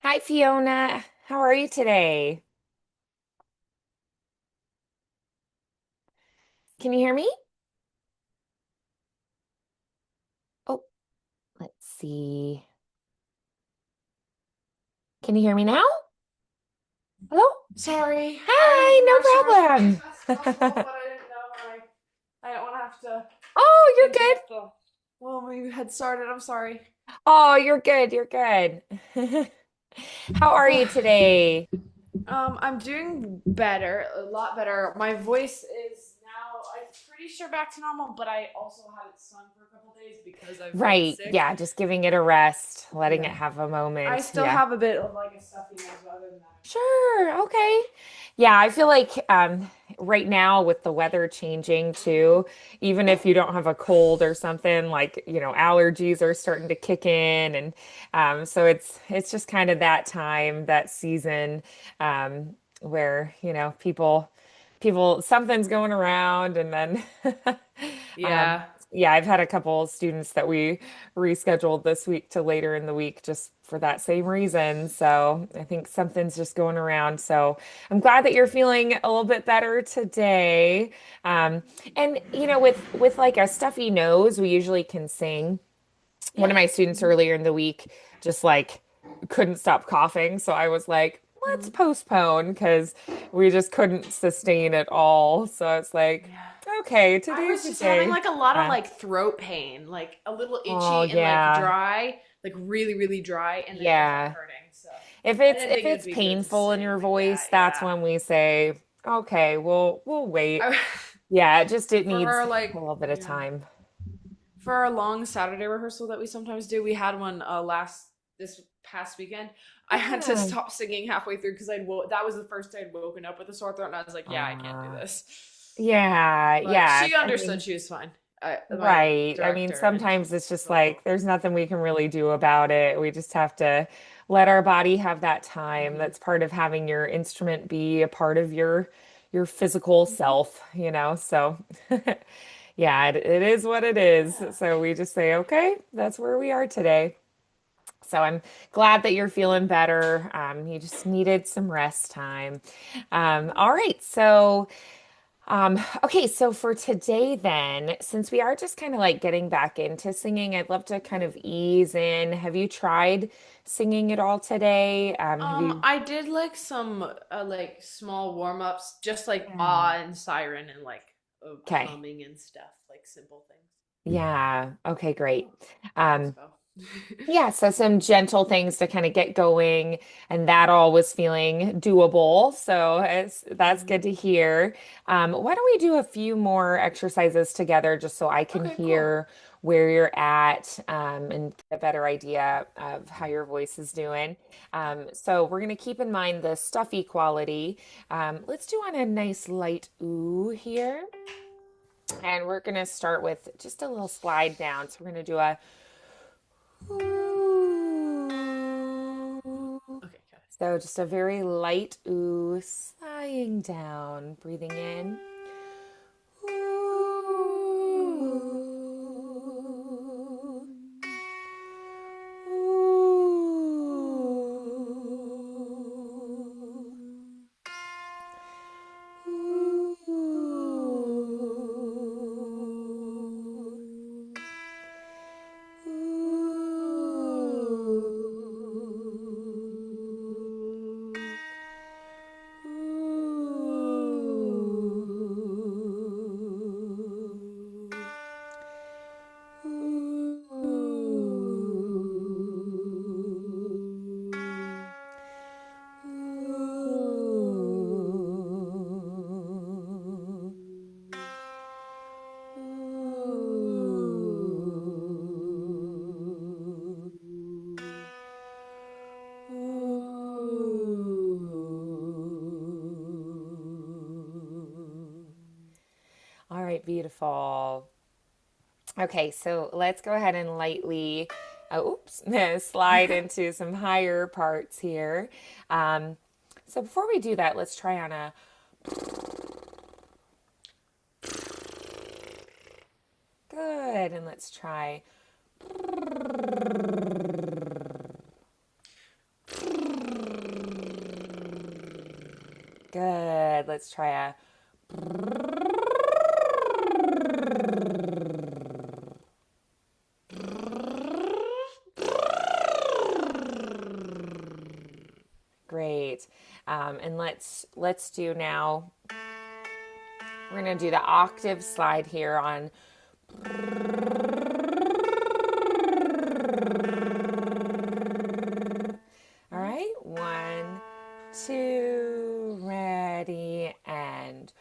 Hi, Fiona. How are you today? Can you hear me? Oh, let's see. Can you hear me now? Hello? Sorry, I Hi, messaged no myself, problem. but I didn't know I don't want to have to Oh, you're good. interrupt the when we had started. I'm sorry. Oh, you're good. You're good. How are you today? I'm doing better, a lot better. My voice is now, I'm pretty sure back to normal, but I also had it stung for a couple days because I've been Right. sick. Yeah, just giving it a rest, letting it Yeah, have a I moment. still Yeah. have a bit of like a stuffy nose, but other than that, I'm fine. Sure. Okay. Yeah, I feel like right now with the weather changing too, even if you don't have a cold or something, like, allergies are starting to kick in, and so it's just kind of that time, that season, where, people something's going around, and then um, Yeah. yeah, I've had a couple students that we rescheduled this week to later in the week just for that same reason. So I think something's just going around. So I'm glad that you're feeling a little bit better today. Um, and with like a stuffy nose, we usually can sing. One of Yeah. my students earlier in the week just like couldn't stop coughing. So I was like, let's Mhm. postpone because we just couldn't sustain it all. So it's like, Yeah. okay, I today's was the just having day. like a lot of Uh, like throat pain, like a little oh itchy and like yeah. dry, like really, really dry, and then it was like Yeah. hurting. So If I it's didn't if think it would it's be good to painful in sing your like that. voice, that's Yeah. when we say, okay, we'll wait. I, Yeah, it for needs our a like, little bit of yeah, time. for our long Saturday rehearsal that we sometimes do, we had one last this past weekend. I had to Yeah. stop singing halfway through because that was the first day I'd woken up with a sore throat, and I was like, yeah, I can't do Uh, this. yeah, But yeah. she I understood. mean, She was fine. My right. I mean, director and sometimes it's just like vocal. there's nothing we can really do about it. We just have to let our body have that time. Hmm. That's part of having your instrument be a part of your physical self, you know? So yeah, it is what it is. Yeah. So we just say, okay, that's where we are today. So I'm glad that you're feeling better. You just needed some rest time. All right. Okay. So for today, then, since we are just kind of like getting back into singing, I'd love to kind of ease in. Have you tried singing at all today? Have you? I did like some like small warm ups, just like Yeah. ah and siren and like Okay. humming and stuff, like simple things. Yeah. Okay, great. Oh, thanks, Um, Bo. Yeah, so some gentle things to kind of get going, and that all was feeling doable. So that's Hmm. good to hear. Why don't we do a few more exercises together just so I can Okay, cool. hear where you're at, and get a better idea of how your voice is doing. So we're going to keep in mind the stuffy quality. Let's do on a nice light ooh here. And we're going to start with just a little slide down. So we're going to do a ooh. Okay, got So just a very light ooh, sighing down, breathing in. Ooh. Ooh. Ooh. Ooh. All right, beautiful. Okay, so let's go ahead and lightly, oops, slide it. into some higher parts here. Um, so before we do that, let's try on a good, and let's try good. Let's try a great. And let's do now. We're gonna do the octave slide here on. All right, 1, 2, ready, and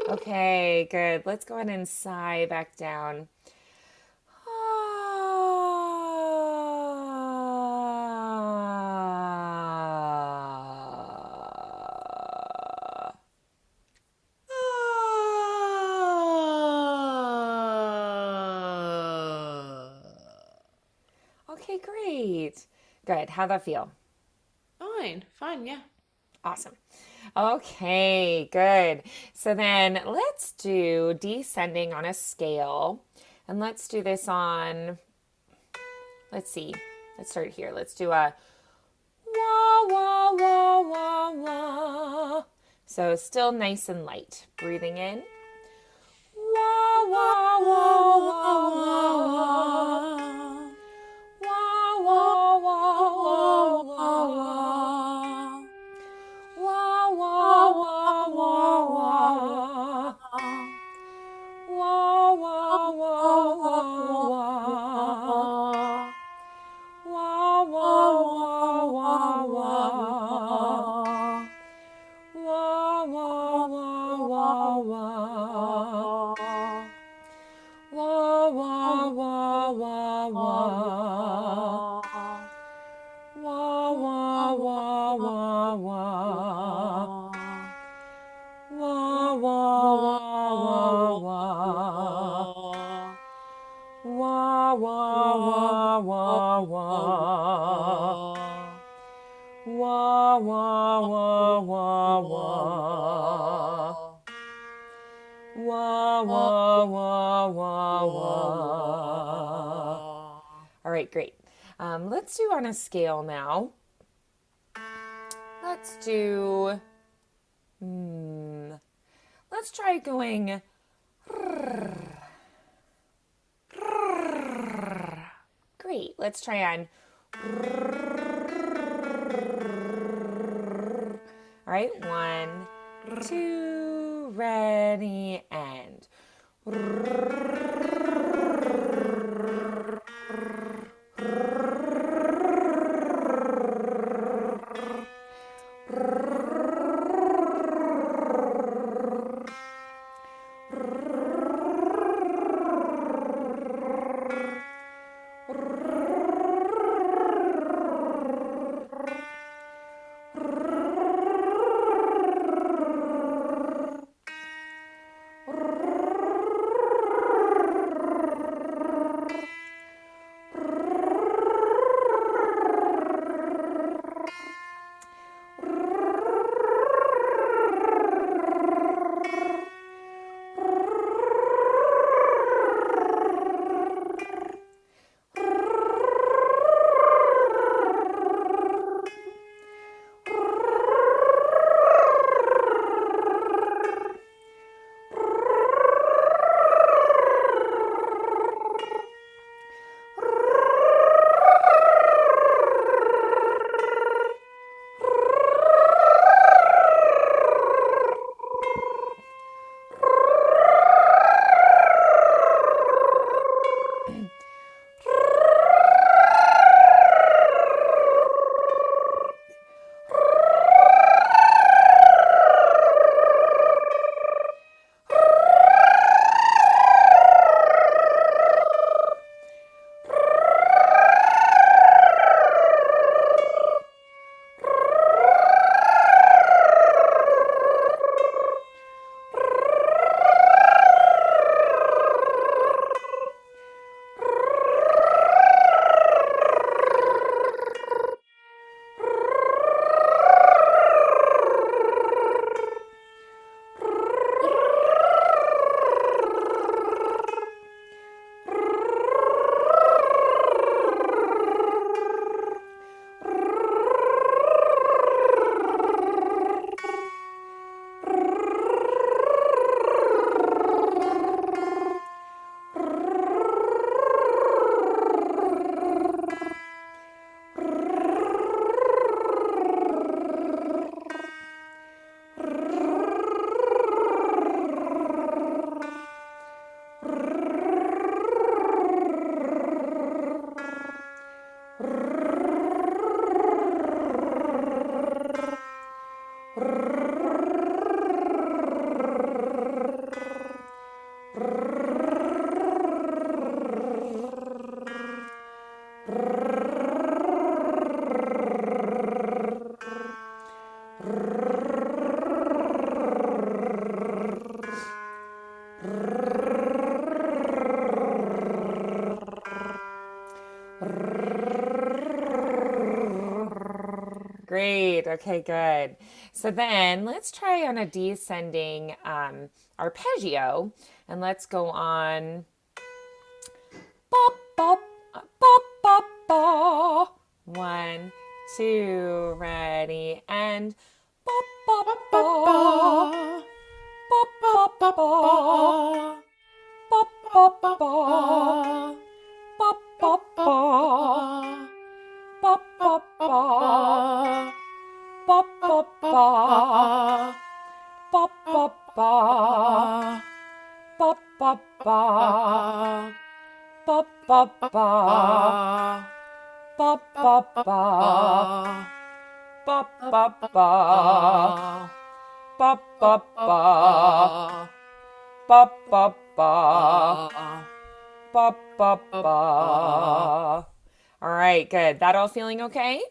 okay, good. Let's go ahead and sigh back down. Okay, great. Good. How'd that feel? Fine, yeah. Awesome. Okay, good. So then let's do descending on a scale. And let's do this on, let's see, let's start here. Let's do a wah, wah, wah, wah, wah. So still nice and light. Breathing in. Wah, wah, wah, wah, wah. Wah, wah, wah, wah, wah. Wah, wah, wah, wah, wah. Wah, wah, wah, wah, wah. Wah, wah, wah, wah, wah. Wah, wah, wah, wah, wah. Wah, wah, wah, wah, wah. Wah, wah, wah, wah, wah. Wah, wah, wah, wah, wah. Wah, wah, wah, wah, wah. Wah, wah, wah, wah, wah. Wah, wah, wah, wah, wah. All right, great. Let's do on a scale now. Let's do, let's try going. Great. Let's try on. All right, 1, 2, ready, and. Great. Okay, good. So then let's try on a descending arpeggio, and let's go on bop, bop, bop, bop, bop. One, two, ready, and bop, bop, Ba ba ba. bop, bop, Ba bop, ba ba. bop, bop, Ba bop, ba ba. bop, bop, Ba bop, ba bop, ba. bop, Ba bop, ba bop, ba. bop, Ba bop, ba bop, ba. bop, Ba bop, ba bop, ba. bop, bop, bop, Ba bop, bop, ba bop, ba. bop, Ba bop, ba bop, ba. bop, Ba bop, ba bop, ba. bop, Ba bop, ba bop, ba. bop, Ba bop, bop, ba. bop, bop, Ba ba. bop. All right, good. That all feeling okay?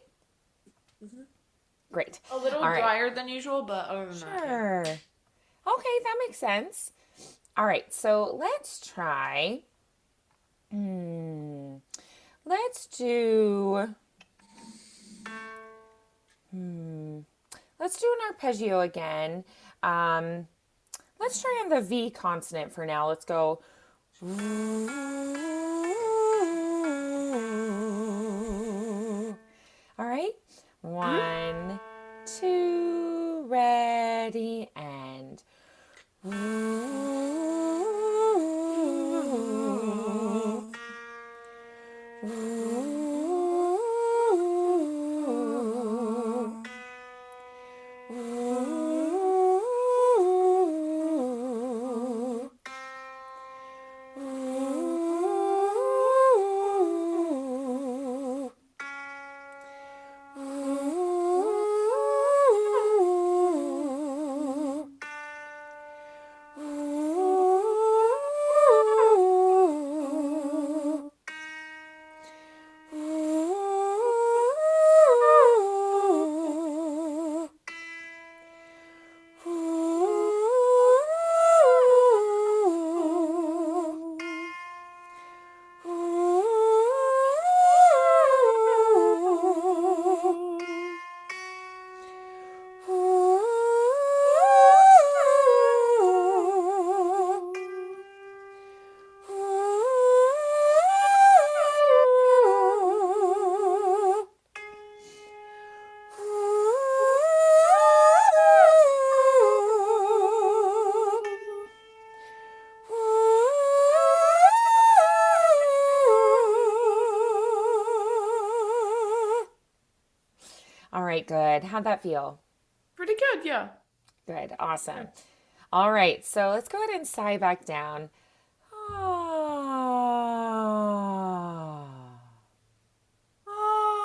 Great. A little All right. drier than usual, but other than that, yeah. Sure. Okay, that makes sense. All right, so let's try. Hmm. Let's do. Hmm. Let's do an arpeggio again. Um, let's try on the V consonant for now. Let's go. All right. One, two, ready, and. All right, good. How'd that feel? Pretty good, yeah. Good, Yeah. awesome. All right, so let's go ahead and sigh back down. Ah. Ah.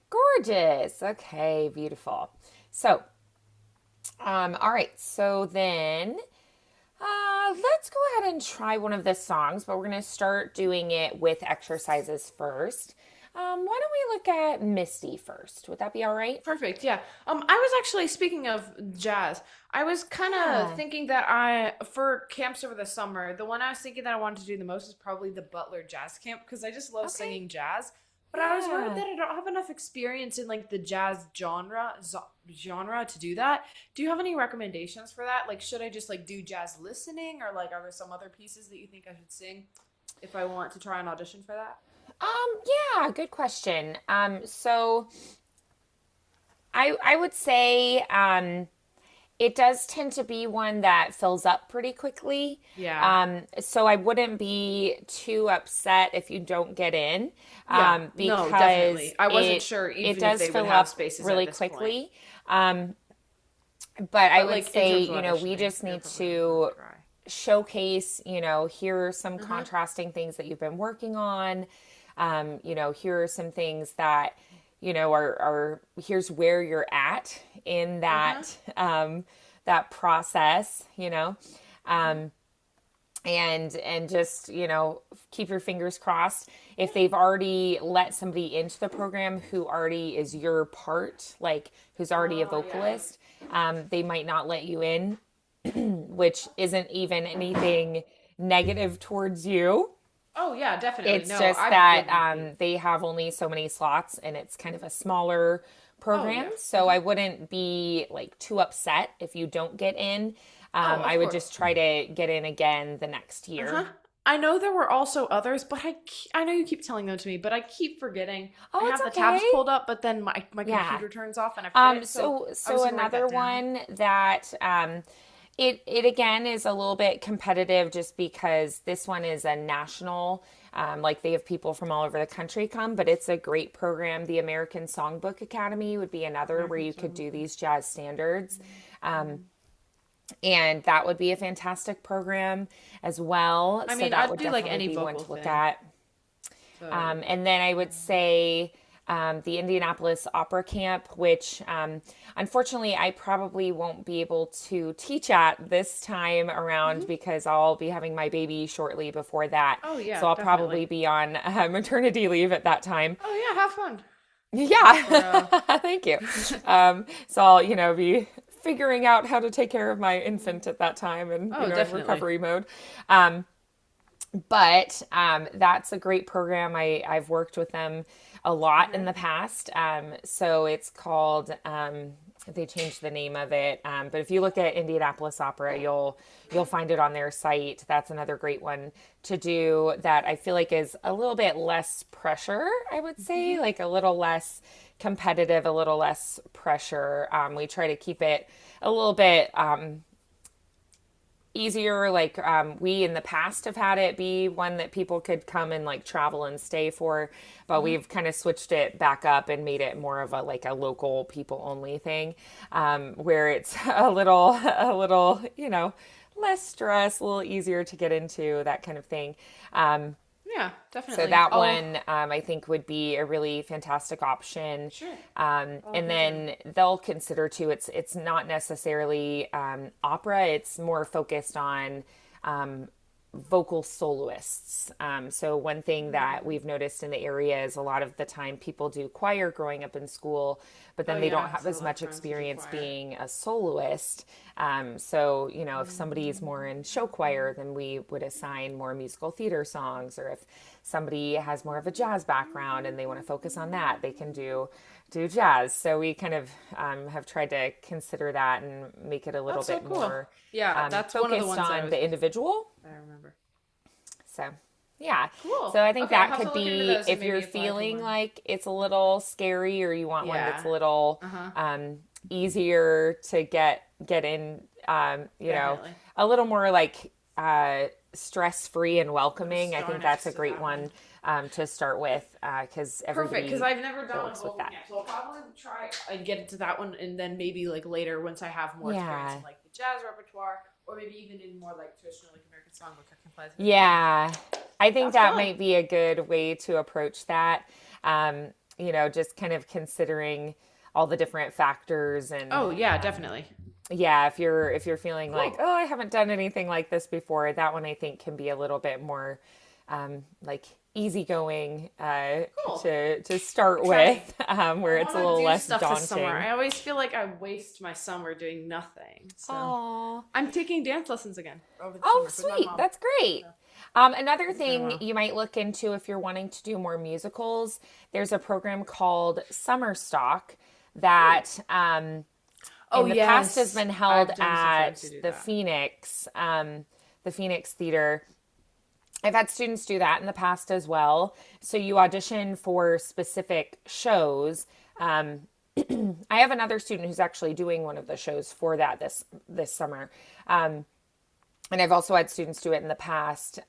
Gorgeous. Okay, beautiful. So, all right, so then let's go ahead and try one of the songs, but we're going to start doing it with exercises first. Why don't we look at Misty first? Would that be all right? Perfect, yeah. I was actually speaking of jazz. I was kind of Yeah. thinking that for camps over the summer, the one I was thinking that I wanted to do the most is probably the Butler Jazz Camp because I just love Okay. singing jazz. But I was worried Yeah. that I don't have enough experience in like the jazz genre to do that. Do you have any recommendations for that? Like, should I just like do jazz listening, or like, are there some other pieces that you think I should sing if I want to try an audition for that? Yeah, good question. So I would say it does tend to be one that fills up pretty quickly. Yeah. So I wouldn't be too upset if you don't get in, Yeah. No, because definitely. I wasn't sure it even if does they would fill have up spaces at really this point. quickly. Um, but I But would like in say, terms of we auditioning, just you're need perfectly fine to to try. showcase, here are some Uh-huh. contrasting things that you've been working on. Here are some things that, are here's where you're at in Uh-huh. that process, Uh-huh. and just, keep your fingers crossed. If they've already let somebody into the program who already is your part, like who's already a Yeah. vocalist, they might not let you in, which isn't even anything negative towards you. Oh yeah, definitely. It's No, just I that would be. they have only so many slots and it's kind of a smaller Oh program. yeah. So I wouldn't be like too upset if you don't get in. Oh, I of would just course. try to get in again the next Uh-huh. year. I know there were also others, but I know you keep telling them to me, but I keep forgetting. I Oh, it's have the tabs okay. pulled up, but then my Yeah. computer turns off and I forget it. So I So was gonna write another that down. one that it again is a little bit competitive just because this one is a national, like they have people from all over the country come, but it's a great program. The American Songbook Academy would be another where American you could do Songbook. these jazz standards. Mhm. And that would be a fantastic program as well. I So mean, that I'd would do like definitely any be one vocal to look thing. at. So, And then I would say the Indianapolis Opera Camp, which unfortunately I probably won't be able to teach at this time around mhm. because I'll be having my baby shortly before that. Oh So yeah, I'll definitely. probably be on maternity leave at that time. Oh yeah, have fun. For Yeah, thank you. So I'll, be figuring out how to take care of my infant at that time and, Oh, in definitely. recovery mode. Um, but that's a great program. I've worked with them a lot in Mhm. the past. So it's called they changed the name of it. But if you look at Indianapolis Opera, you'll find it on their site. That's another great one to do that I feel like is a little bit less pressure, I would say, Mhm. like a little less competitive, a little less pressure. We try to keep it a little bit easier. Like we in the past have had it be one that people could come and like travel and stay for, but Mhm. we've kind of switched it back up and made it more of a like a local people only thing, where it's a little less stress, a little easier to get into, that kind of thing. Yeah, So definitely. that Oh, one, I think, would be a really fantastic option. sure. I'll look And into it. then they'll consider too. It's not necessarily opera. It's more focused on vocal soloists. So one thing that Mm. we've noticed in the area is a lot of the time people do choir growing up in school, but Oh then they don't yeah, have so as like much friends who do experience choir. being a soloist. So, if somebody's more in show choir, Mm. then we would assign more musical theater songs. Or if somebody has more of a jazz background and they want to focus on that, they can do jazz. So we kind of have tried to consider that and make it a little That's so bit cool. more Yeah, that's one of the focused ones I on was. the individual. I remember. So, yeah. Cool. So I think Okay, I'll that have could to look into be those and if you're maybe apply to feeling one. like it's a little scary or you want one that's Yeah. a little Uh huh. easier to get in, Definitely. a little more like stress free and welcoming. I think that's a Next to great that one one. to start with because Perfect, because everybody I've never done a works with vocal that. camp, so I'll probably try and get into that one, and then maybe like later once I have more experience Yeah. in like the jazz repertoire, or maybe even in more like traditional like American songbook, I can apply to those ones. Yeah, I think That's that fun. might be a good way to approach that. Just kind of considering all the different factors and Oh yeah, definitely. yeah, if you're feeling like, Cool. oh, I haven't done anything like this before, that one I think can be a little bit more like easygoing Cool. to start Exciting. with, where I it's a want to little do less stuff this summer. daunting. I always feel like I waste my summer doing nothing. So Oh, I'm taking dance lessons again over the oh, summer with my sweet, mom. that's great. So Another it's been a thing while. you might look into if you're wanting to do more musicals, there's a program called Summer Stock Hmm. that Oh in the past has yes, been held I've done some friends who at do that. The Phoenix Theater. I've had students do that in the past as well. So you audition for specific shows. Um, I have another student who's actually doing one of the shows for that this summer. And I've also had students do it in the past.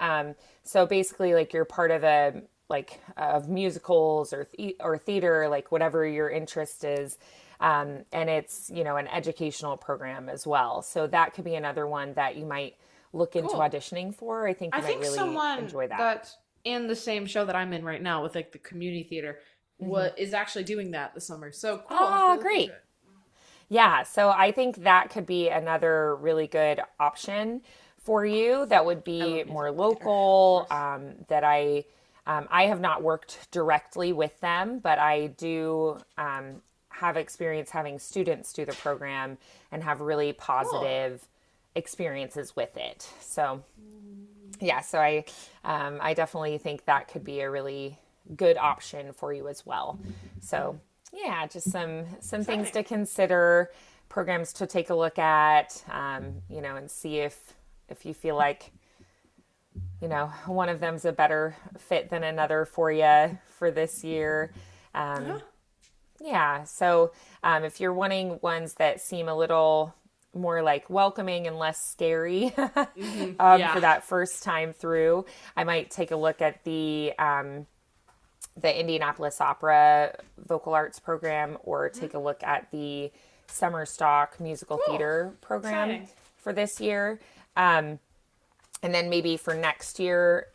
So basically, like you're part of a like of musicals or theater, like whatever your interest is, and it's an educational program as well. So that could be another one that you might look into Cool. auditioning for. I think I you might think really someone enjoy that. that's in the same show that I'm in right now with like the community theater what is actually doing that this summer. So cool. I'll have to Ah, look into great. it. Yeah, so I think that could be another really good option for you that would I be love more musical theater, of local. course. That I have not worked directly with them, but I do have experience having students do the program and have really Cool. positive experiences with it. So yeah, so I definitely think that could be a really good option for you as well. So yeah, just some things Exciting. to consider, programs to take a look at, and see if you feel like one of them's a better fit than another for you for this year. Uh-huh. Um, yeah, so if you're wanting ones that seem a little more like welcoming and less scary for Yeah. that first time through, I might take a look at the Indianapolis Opera Vocal Arts program, or take a look at the Summer Stock Musical Cool. Theater program Exciting. for this year. And then maybe for next year,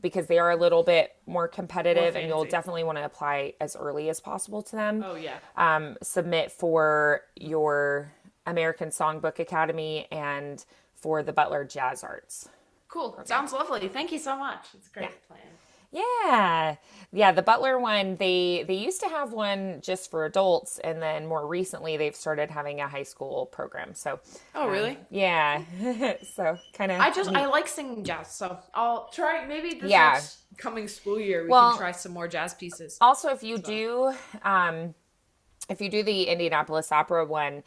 because they are a little bit more More competitive and you'll fancy. definitely want to apply as early as possible to them. Oh yeah. Submit for your American Songbook Academy and for the Butler Jazz Arts Cool. program. Sounds lovely. Thank you so much. It's a Yeah. great plan. Yeah. Yeah, the Butler one, they used to have one just for adults, and then more recently they've started having a high school program. So, Oh really? yeah. So kind of I neat. like singing jazz, so I'll try maybe this Yeah. next coming school year we can Well, try some more jazz pieces also as well. if you do the Indianapolis Opera one,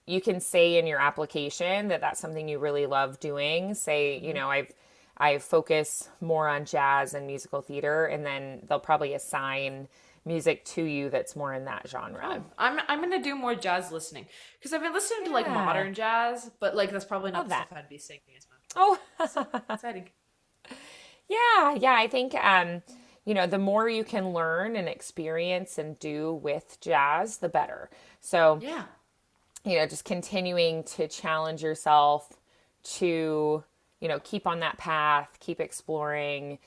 you can say in your application that that's something you really love doing. Say, Hmm. I focus more on jazz and musical theater, and then they'll probably assign music to you that's more in that genre. Oh, I'm gonna do more jazz listening because I've been listening to like Yeah, modern jazz, but like that's probably not love the stuff that. I'd be singing as much. Oh, So exciting. yeah, yeah. I think the more you can learn and experience and do with jazz, the better. So, Yeah, just continuing to challenge yourself to, keep on that path, keep exploring,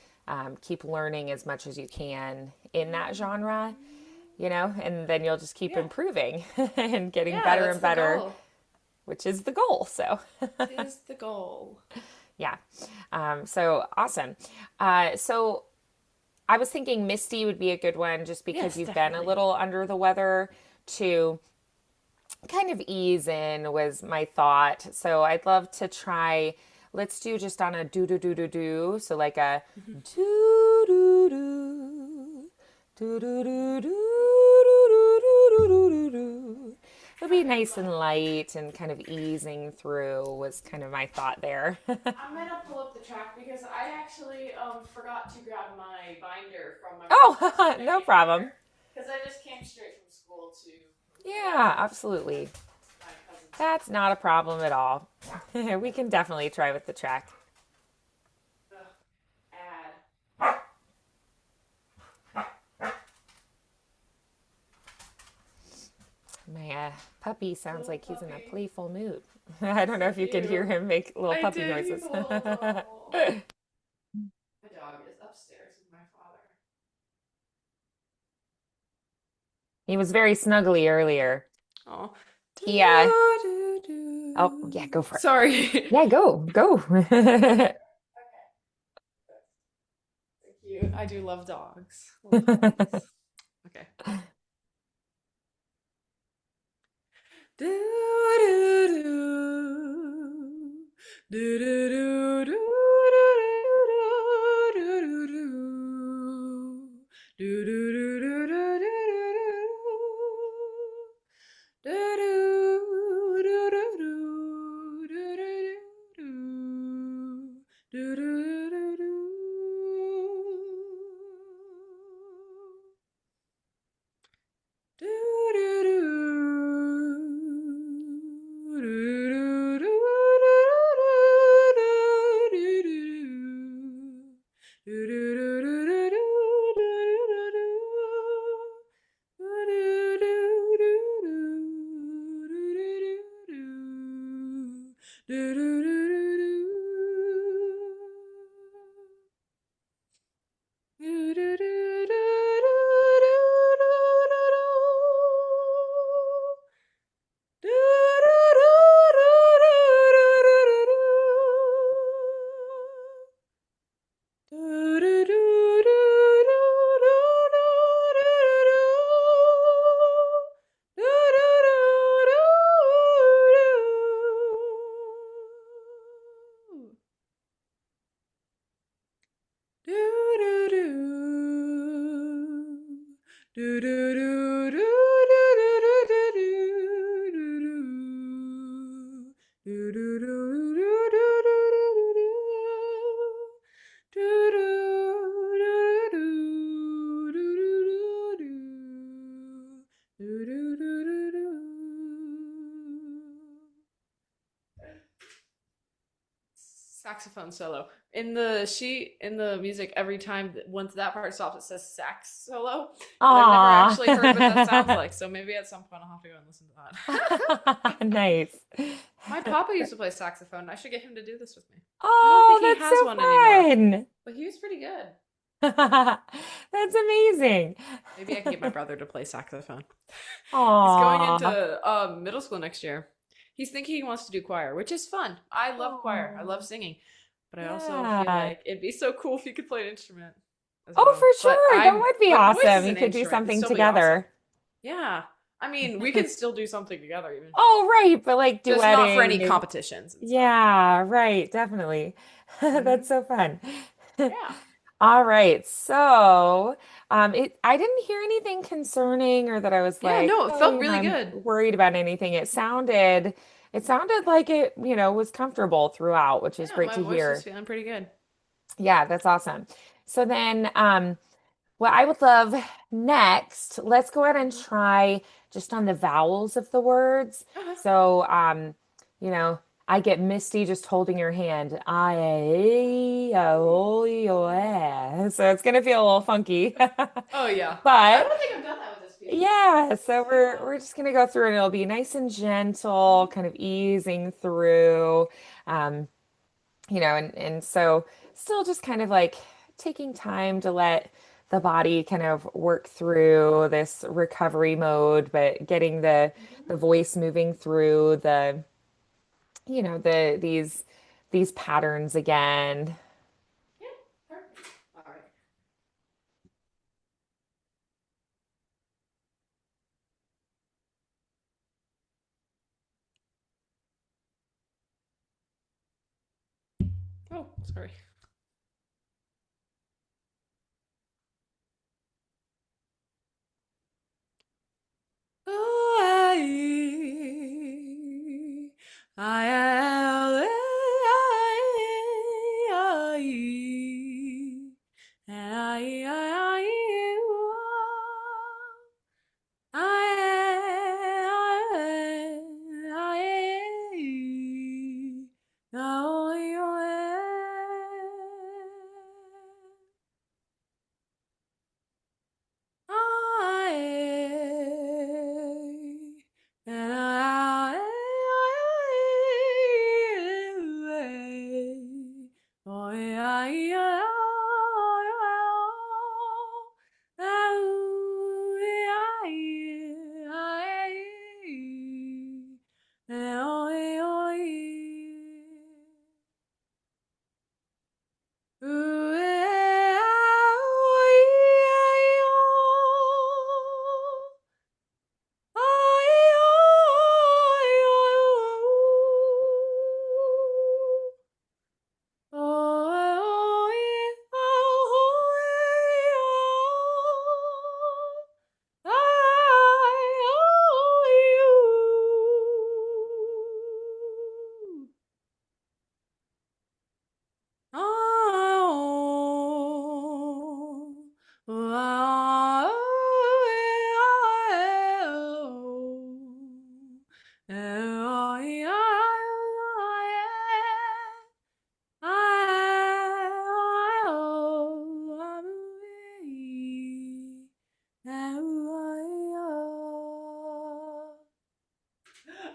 keep learning as much as you can in that genre, and then you'll just keep yeah, improving and getting yeah. better That's and the better, goal. which is the goal. So, Is the goal. yeah. So awesome. So I was thinking Misty would be a good one just because Yes, you've been a definitely. little under the weather to kind of ease in was my thought. So I'd love to try. Let's do just on a do do do do do. So like a do do do do do do do do do do do. It'll be Try to nice and light and kind of easing through was kind of my thought there. I'm gonna pull up the track because I actually forgot to grab my binder from my mom's Oh, when I no came problem. here because I just came straight from school to Yeah, absolutely. my cousin's That's house. not a problem at all. We can definitely try with the track. Ugh, add. My puppy sounds Little like he's in a puppy. playful mood. I don't know So if you could hear cute. him make little I puppy did. noises. He's a little dog. My dog is upstairs with my father. He was very snuggly earlier. Oh. He, oh, yeah, go for it. Sorry. Yeah, go. Thank you. I do love dogs. Little puppies. Okay. Do do do do do do do do do Do do do do do do do do do do do do do do do do. Saxophone solo in the sheet in the music. Every time once that part stops, it says sax solo, but I've never Aw. actually heard what that sounds like. So maybe at some point I'll have to go and listen to that. Nice. My papa used to play saxophone. I should get him to do this with me. I don't Oh, think he that's has so one anymore, fun. but he was pretty good. That's amazing. Maybe I can get my brother to play saxophone. He's going Aw. into middle school next year. He's thinking he wants to do choir, which is fun. I love choir. I Oh, love singing. But I also feel yeah. like it'd be so cool if you could play an instrument as Oh, well. for sure. That would be But voice is awesome. You an could do instrument. It'd something still be awesome. together. Yeah. I mean, we could still do something together even if we Oh, right. But like just not for any duetting is, competitions and stuff. yeah, right. Definitely. Hmm. That's so fun. Yeah. All right. So, I didn't hear anything concerning or that I was Yeah, like, no, it oh, felt really I'm good. worried about anything. It sounded like it, was comfortable throughout, which is Yeah, great my to voice was hear. feeling pretty good. Yeah, that's awesome. So then, what I would love next, let's go ahead and Mhm. try just on the vowels of the words. Okay. So, you know, I get misty just holding your hand. So it's gonna feel a little funky. Oh yeah. I But don't think I've done that with this piece before. yeah, so Let's see we're how. we're just gonna go through and it'll be nice and gentle, kind of easing through. Um, and so still just kind of like taking time to let the body kind of work through this recovery mode, but getting the Mhm. voice moving through these patterns again. Yeah, perfect. All right. Oh, sorry.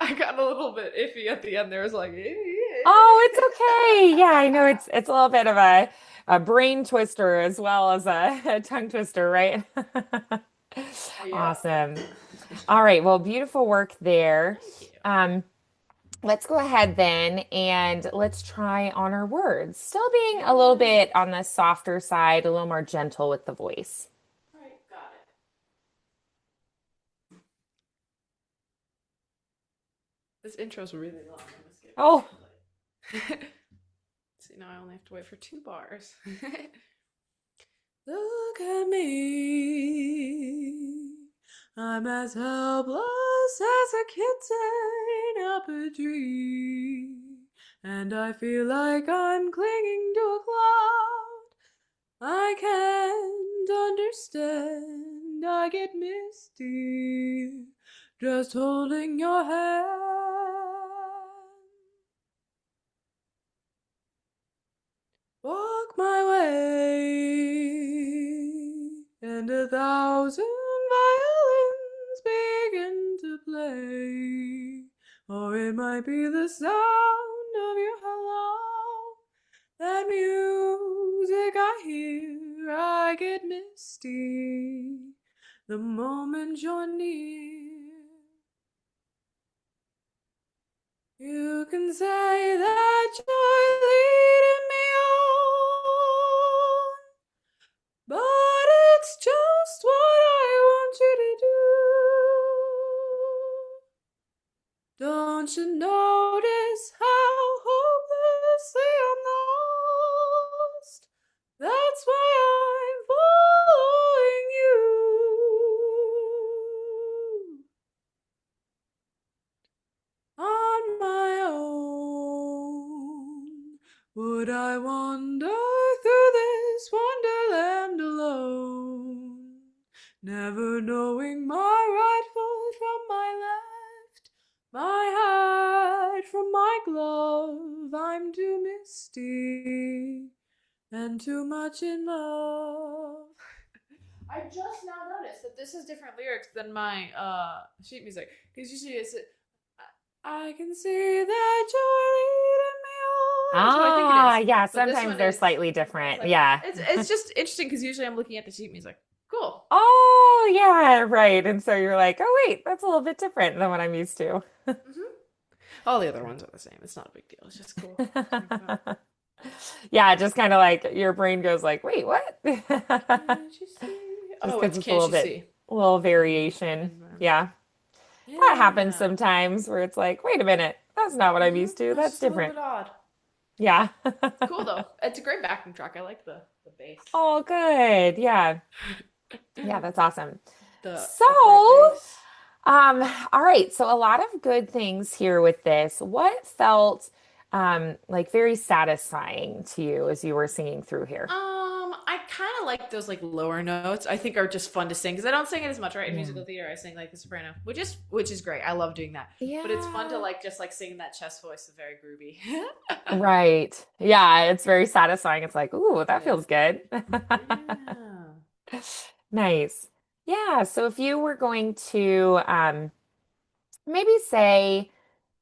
I got a little bit iffy at the end. There was like, Oh, it's okay. Yeah, I know it's a little bit of a brain twister as well as a tongue twister, right? yeah. Awesome. All right. Well, beautiful work there. Thank you. Um, let's go ahead then and let's try on our words. Still being a little Yeah. bit on the softer side, a little more gentle with the voice. All right, got it. This intro's really long. I must get Oh, really. See, now I only have to wait for 2 bars. Look at me. I'm as helpless as a kitten up a tree. And I feel like I'm clinging to a cloud. I can't understand. I get misty just holding your hand. Walk my way, and 1,000 violins begin to play. Or it might be the sound of your hello. That music I hear, I get misty the moment you're near. You can say that you're leading me on, but it's just what I want you to do. Don't you notice how hopelessly I'm lost? That's why I'm following you. On my own, would I wander through this wonderland alone, never knowing my right foot from my left, my hat from my glove? I'm too misty and too much in love. I just now noticed that this is different lyrics than my sheet music, because usually it's I can see that you're leading me on. That's what I think it Ah, is. yeah, But this sometimes one they're is, slightly it's different. like, Yeah. it's just interesting because usually I'm looking at the sheet music. Cool. Oh, yeah, right. And so you're like, oh, wait, that's a little bit different than what I'm used to. Hmm. All the other ones are the same. It's not a big deal. It's just cool to think about. Yeah, just kind of like your brain goes like, wait, what? Can't you see? Just Oh, because it's it's a can't little you bit, see? little variation. Yeah. That happens Yeah. sometimes where it's like, wait a minute, that's not what I'm used to. That's That's just a little different. bit odd. Yeah. Cool though. It's a great backing track. I like the bass. Oh, good. Yeah. Yeah, that's awesome. The So, upright bass. all right. So a lot of good things here with this. What felt like very satisfying to you as you were singing through here? I kind of like those like lower notes. I think are just fun to sing because I don't sing it as much, right? In Yeah. musical theater, I sing like the soprano, which is great. I love doing that. But it's fun to Yeah. like just like sing that chest voice, is very groovy. Right. Yeah, it's very satisfying. It's like, ooh, It that is. feels good. Yeah. Nice. Yeah, so if you were going to maybe say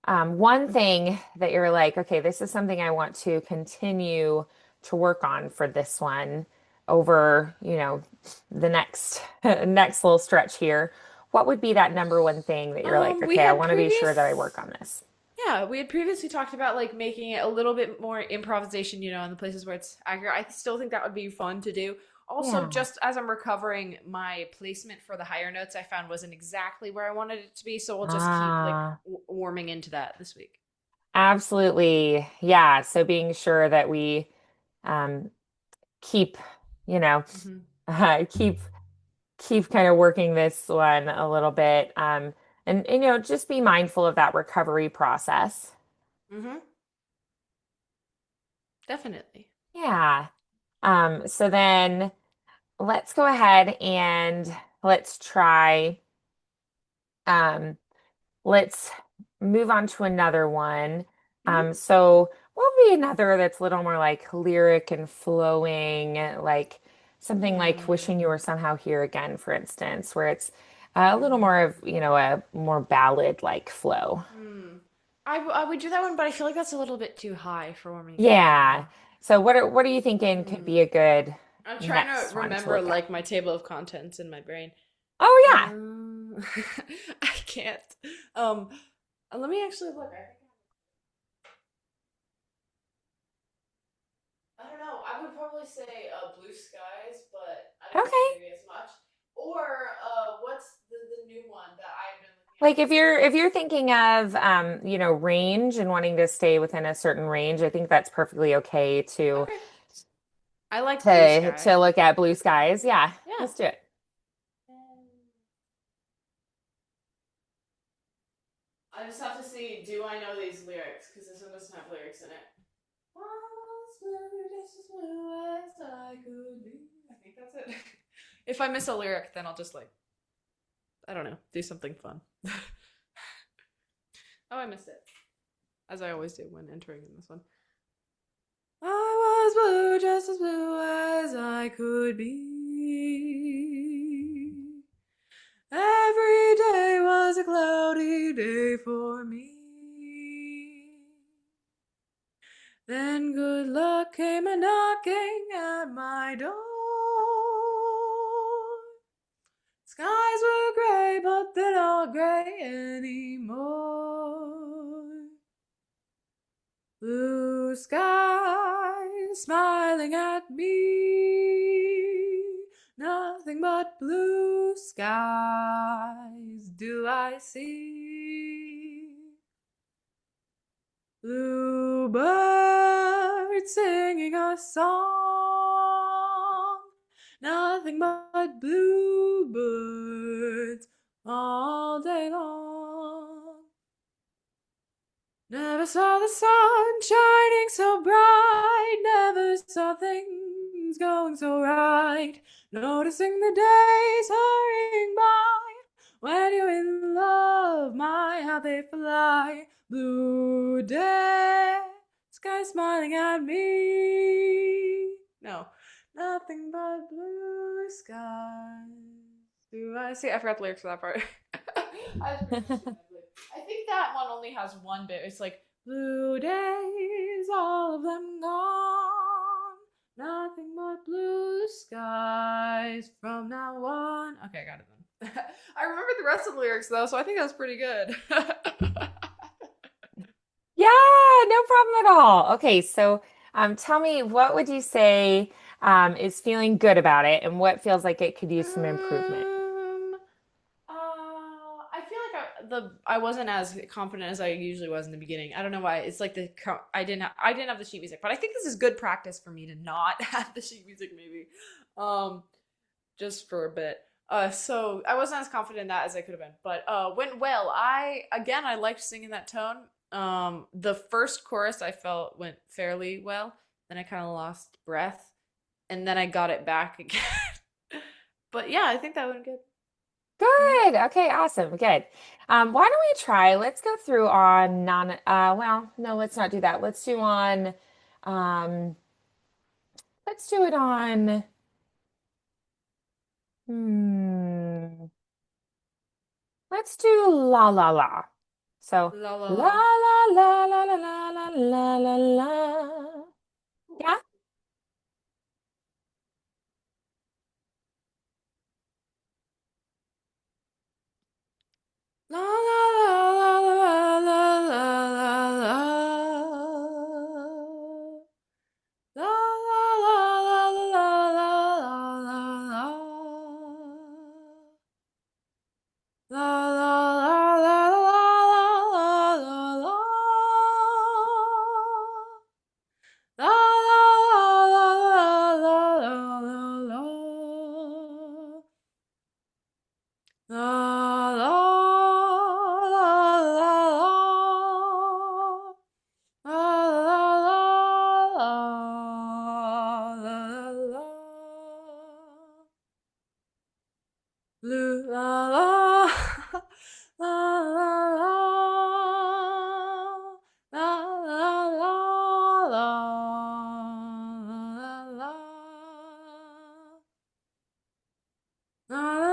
one thing that you're like, okay, this is something I want to continue to work on for this one over, the next next little stretch here. What would be that number one thing that you're like, We okay, I had want to be sure that I work on this? yeah, we had previously talked about like making it a little bit more improvisation, in the places where it's accurate. I still think that would be fun to do. Also, Yeah. just as I'm recovering, my placement for the higher notes I found wasn't exactly where I wanted it to be, so we'll just keep like Ah, warming into that this week. absolutely. Yeah. So being sure that we um, keep, you know, Mm-hmm. keep kind of working this one a little bit. And just be mindful of that recovery process. Mm-hmm. Definitely. Yeah. So then let's go ahead and let's try, um, let's move on to another one. Mm-hmm. So what would be another that's a little more like lyric and flowing, like something like Hmm. wishing you were somehow here again, for instance, where it's a little more of, a more ballad like flow. Hmm. I would do that one, but I feel like that's a little bit too high for warming it up right Yeah. now. So what are you thinking could be Hmm. a good I'm trying to next one to remember look at? like my table of contents in my brain. Oh yeah. Um, I can't. Um, Let me actually look. I don't know. I would probably say blue skies, but I don't think Okay. maybe as much. Or what's the new one that I've been looking at Like if recently? you're thinking of range and wanting to stay within a certain range, I think that's perfectly okay to Okay, I like blue to sky. look at blue skies. Yeah, Yeah. let's do it. I just have to see, do I know these lyrics? Because this one doesn't have lyrics in it. I was blue, just as blue as I could be. I think that's it. If I miss a lyric, then I'll just like, I don't know, do something fun. Oh, I missed it. As I always do when entering in this one. I was blue, just as blue as I could be. Every day was a cloudy day for me. Then good luck came a knocking at my door. Skies were gray, but they're not gray anymore. Blue skies smiling at me. Nothing but blue skies do I see. Bluebird singing a song. Nothing but bluebirds all day long. Never saw the sun shining so bright. Never saw things going so right. Noticing the days hurrying by. When you're in love, my, how they fly. Blue day, sky smiling at me. No, nothing but blue skies. Do I see? I forgot the lyrics for that part. I think that one only has one bit. It's like, blue days, all of them gone. Nothing but blue skies from now on. Okay, I got it then. I remember the rest of the lyrics though, so I think that's pretty good. Yeah, no problem at all. Okay, so tell me, what would you say is feeling good about it, and what feels like it could use some improvement? I feel like I wasn't as confident as I usually was in the beginning. I don't know why. It's like I didn't have the sheet music, but I think this is good practice for me to not have the sheet music maybe, just for a bit. So I wasn't as confident in that as I could have been, but went well. I liked singing that tone. The first chorus I felt went fairly well. Then I kind of lost breath, and then I got it back again. But yeah, I think that went good. Mhm. Good. Okay, awesome. Good. Why don't we try? Let's go through on well, no, let's not do that. Um, let's do it on, hmm, let's do la la la. So, La la la la. la la la la la la la la la. Yeah? La la la la la la la la. La la la la la la la la. La la la la la la la. La la la la la la la la. La la la la la. La la la la la la. Blue la la la la la la la la la. La la la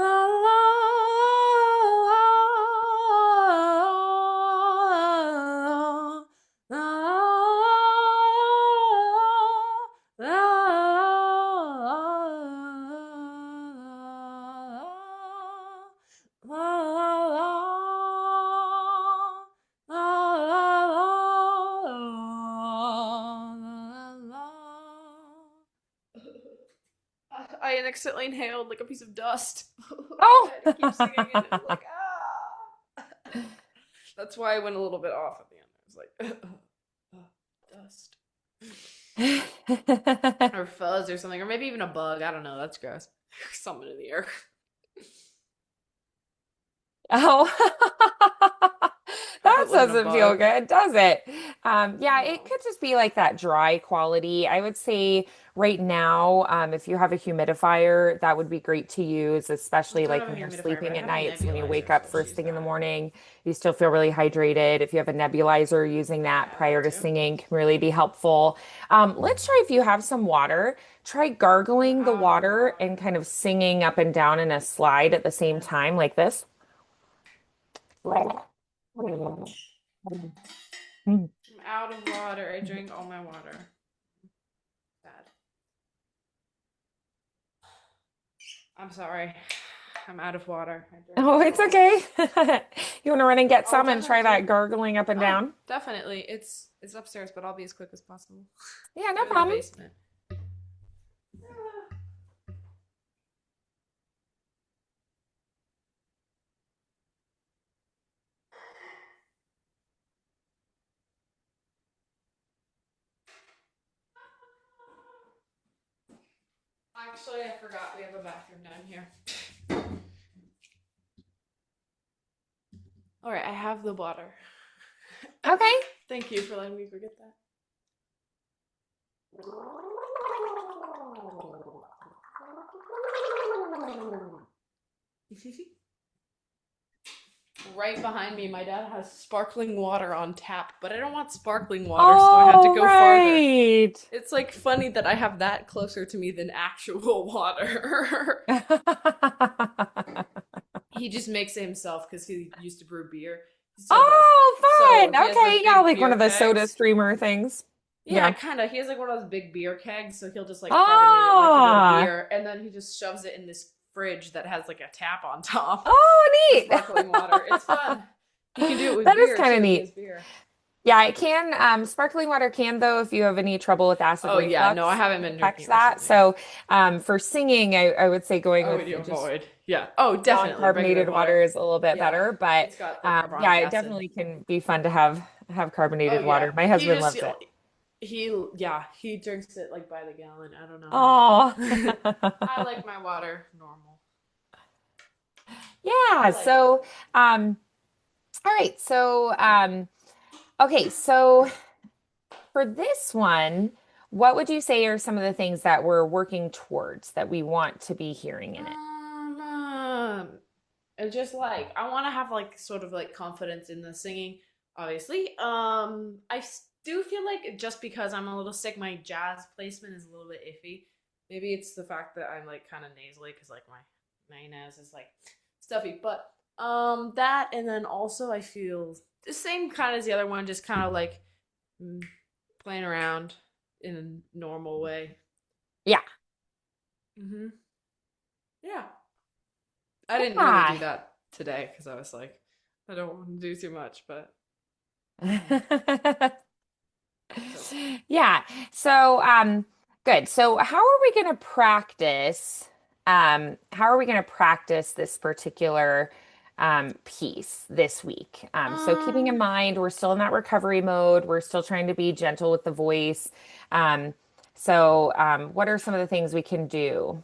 I accidentally inhaled like a piece of dust. I Oh. had to keep singing and it was like, ah. That's why I went a little bit off at the end. I was like, dust. Or fuzz or something. Or maybe even a bug. I don't know. That's gross. Something in the air. Oh, I put that's and doesn't feel above. good, does it? Yeah, it No. could just be like that dry quality. I would say right now, if you have a humidifier, that would be great to use, I especially don't like have a when you're humidifier, but I sleeping at have a night. So when you wake nebulizer, so up I'll first choose thing in the that. morning, you still feel really hydrated. If you have a nebulizer, using that Yeah, prior that to too. singing can really be helpful. Let's try if you have some water, try I'm gargling the out of water and water. kind of singing up and down in a slide at the same time, like this. I'm out of water. I drank all my water. Bad. I'm sorry. I'm out of water. I drank Oh, it it's all. okay. You want to run and get I'll some and try definitely. that gargling up and Oh, down? definitely. It's upstairs, but I'll be as quick as possible. Yeah, no I'm in the problem. basement. Actually, I forgot we have a bathroom down here. All right, I have the water. Okay. Thank you for letting me forget that. Right behind me, my dad has sparkling water on tap, but I don't want sparkling water, so I had to All go farther. right. It's like funny that I have that closer to me than actual water. He just makes it himself because he used to brew beer. He still does. Oh, So he fun. has Okay. like Yeah, big like one beer of the soda kegs. streamer things. Yeah, Yeah. kind of. He has like one of those big beer kegs, so he'll just like carbonate it like a little Ah. beer, and then he just shoves it in this fridge that has like a tap on top Oh, for neat. sparkling water. It's fun. He can do it with That is beer kind too of if he neat. has beer. Yeah, it can. Sparkling water can, though, if you have any trouble with acid Oh yeah, no, I reflux, haven't it been affects drinking that. recently. So, for singing, I would say going Oh, with what do you just avoid? Yeah. Oh, definitely regular non-carbonated water. water is a little bit Yeah, better. But it's got the yeah, carbonic it acid. definitely can be fun to have Oh carbonated yeah, water. My husband loves it. he drinks it like by the gallon. I don't know Oh, how. I like my water normal. I yeah. like it. So, all right. So, okay. So for this one, what would you say are some of the things that we're working towards that we want to be hearing in it? It's just like I want to have like sort of like confidence in the singing. Obviously, do feel like just because I'm a little sick, my jazz placement is a little bit iffy. Maybe it's the fact that I'm like kind of nasally because like my nose is like stuffy. But that and then also I feel the same kind as the other one, just kind of like mm, playing around in a normal way. Yeah. Hmm. Yeah. I didn't really do Yeah. that today because I was like, I don't want to do too much, but mm, so Yeah. So, good. So, how are we going to practice this particular piece this week? So keeping in um, mind we're still in that recovery mode, we're still trying to be gentle with the voice. Um, what are some of the things we can do?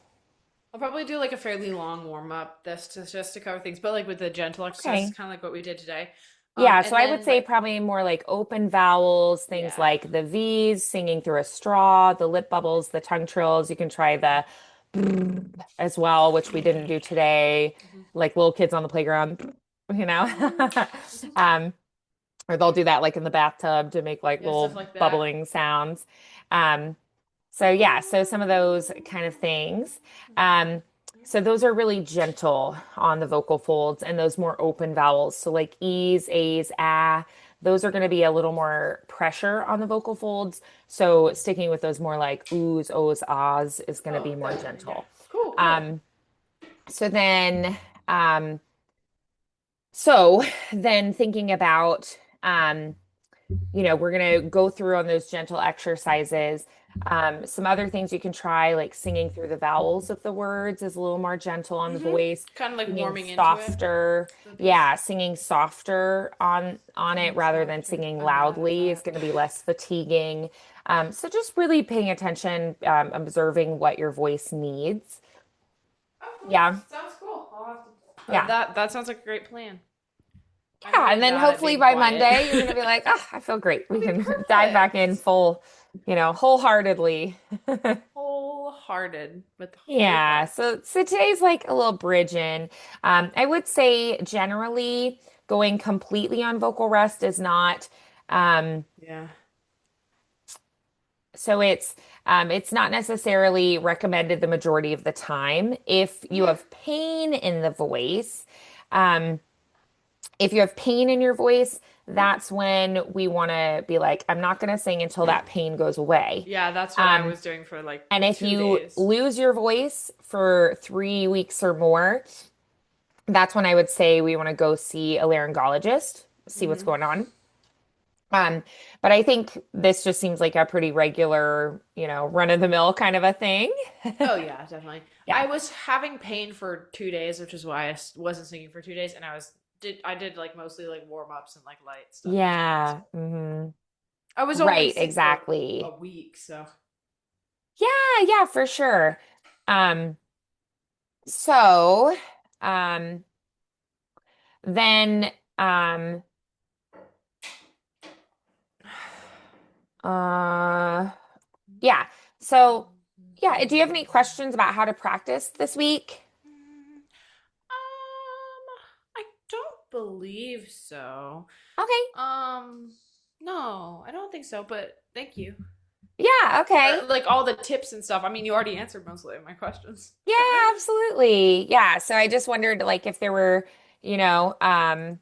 I'll probably do like a fairly long warm up just to cover things, but like with the gentle exercises, Okay. kind of like what we did today. Yeah, so And I would then say probably more like open vowels, things yeah, like the V's, singing through a straw, the lip bubbles, the tongue trills. You can try the as well, which we didn't do today, hmm like little kids on the playground, you know. hmm Um, or they'll do that like in the bathtub to make like yeah, stuff little like that. bubbling sounds. Um, so yeah, so some of those kind of things. Um, so those are really gentle on the vocal folds and those more open vowels. So like E's, A's, ah, those are going to be a little more pressure on the vocal folds. So sticking with those more like oohs, ohs, ahs is going to Oh, be more definitely, yeah. gentle. Cool, cool. Um, so then, um, so then thinking about, we're going to go through on those gentle exercises. Some other things you can try, like singing through the vowels of the words, is a little more gentle on the Hmm. voice. Kind of like Singing warming into it softer, for the piece. yeah, singing softer on it Singing rather than softer. singing I'm bad at loudly is that. going to be less fatiguing. So just really paying attention, observing what your voice needs. Okay, Yeah, sounds cool. I'll have to. yeah. That sounds like a great plan. I Yeah, and needed then that at hopefully being by quiet. Monday you're gonna be like, oh, I feel great. We It'll be can dive back in perfect. full, wholeheartedly. Wholehearted with whole Yeah, heart. so today's like a little bridge in. I would say generally going completely on vocal rest is not um Yeah. so it's not necessarily recommended the majority of the time. If you have pain in the voice, um, if you have pain in your voice, that's when we want to be like, I'm not going to sing until that pain goes away. Yeah, that's what I Um, was doing for like and if two you days. lose your voice for 3 weeks or more, that's when I would say we want to go see a laryngologist, see what's Hmm. going on. Um, but I think this just seems like a pretty regular, run of the mill kind of a thing. Oh yeah, definitely. Yeah. I was having pain for 2 days, which is why wasn't singing for 2 days, and I did like mostly like warm ups and like light stuff or something. So Yeah. I was only Right, sick for a exactly. week, so Yeah, yeah, for sure. Um, so, um, then, um, uh, yeah. So, yeah, do you have any questions about how to practice this week? I don't believe so. Okay. Um, no, I don't think so, but thank you Yeah, okay. for like all the tips and stuff. I mean, you already answered mostly of my questions. Yeah, absolutely. Yeah, so I just wondered like if there were, you know, um,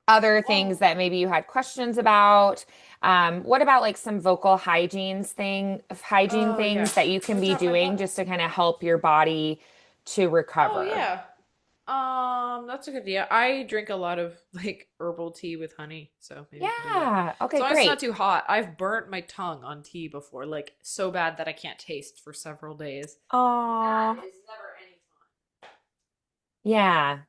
other things Well, that maybe you had questions about. What about like some vocal hygiene oh yeah. things that you Can can we be drop my doing cup? just to kind of help your body to Oh recover? yeah. That's a good idea. I drink a lot of like herbal tea with honey, so maybe you can do that. Yeah. Okay, So it's not great. too hot. I've burnt my tongue on tea before, like so bad that I can't taste for several days. That Oh, is never any yeah.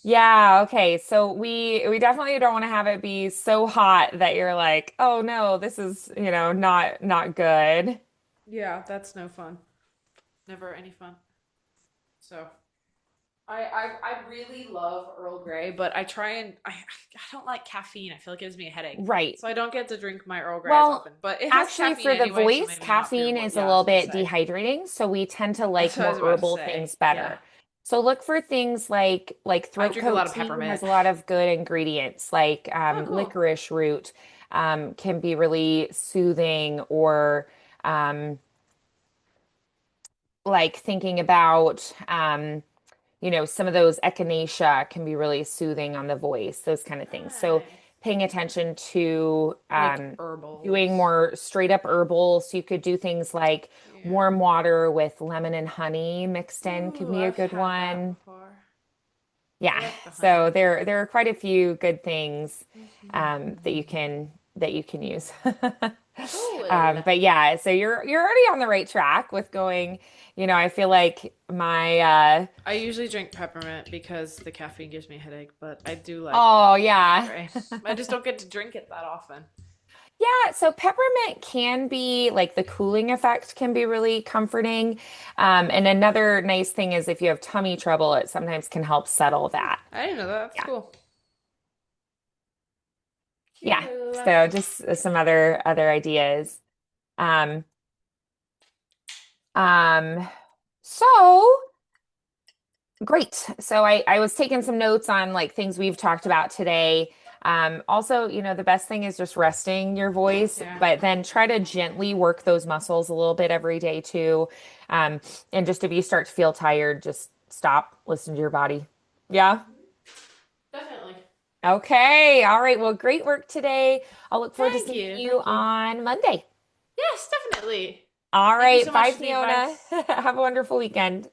Yeah, okay. So we definitely don't want to have it be so hot that you're like, "Oh no, this is, not good." Yeah, that's no fun. Never any fun. So I really love Earl Grey, but I don't like caffeine. I feel like it gives me a headache. Right. So I don't get to drink my Earl Grey as Well, often. But it has actually, caffeine for the anyway, so voice, maybe not for your caffeine voice. is a Yeah, I little was gonna bit say. dehydrating, so we tend to That's like what I more was about to herbal say. things Yeah. better. So look for things like I throat drink a coat lot of tea peppermint. has a lot of good ingredients, like Oh, cool. licorice root can be really soothing, or um, like thinking about some of those echinacea can be really soothing on the voice, those kind of things. So Nice. paying attention to Like doing herbals. more straight up herbal. So you could do things like Yeah. warm water with lemon and honey mixed in could Ooh, be a I've good had that one. before. I Yeah. like the So honey. there are quite a few good things that you Mhm. can use. Cool. But yeah, so you're already on the right track with going, I feel like my I usually drink peppermint because the caffeine gives me a headache, but I do like oh Earl yeah. Grey. I just don't get to drink it that often. Yeah, so peppermint can be like the cooling effect can be really comforting. And another nice thing is if you have tummy trouble, it sometimes can help settle that. I didn't know that. That's Yeah. cool. Yeah. Cool. So just some other ideas. Um, um, so great. So I was taking some notes on like things we've talked about today. Also, the best thing is just resting your voice, Yeah. but then try to gently work those muscles a little bit every day too. And just if you start to feel tired, just stop, listen to your body. Yeah. Definitely. Okay. All right. Well, great work today. I'll look forward to Thank seeing you. you Thank you. on Monday. Yes, definitely. All Thank you right. so Bye, much for the Fiona. advice. Have a wonderful weekend.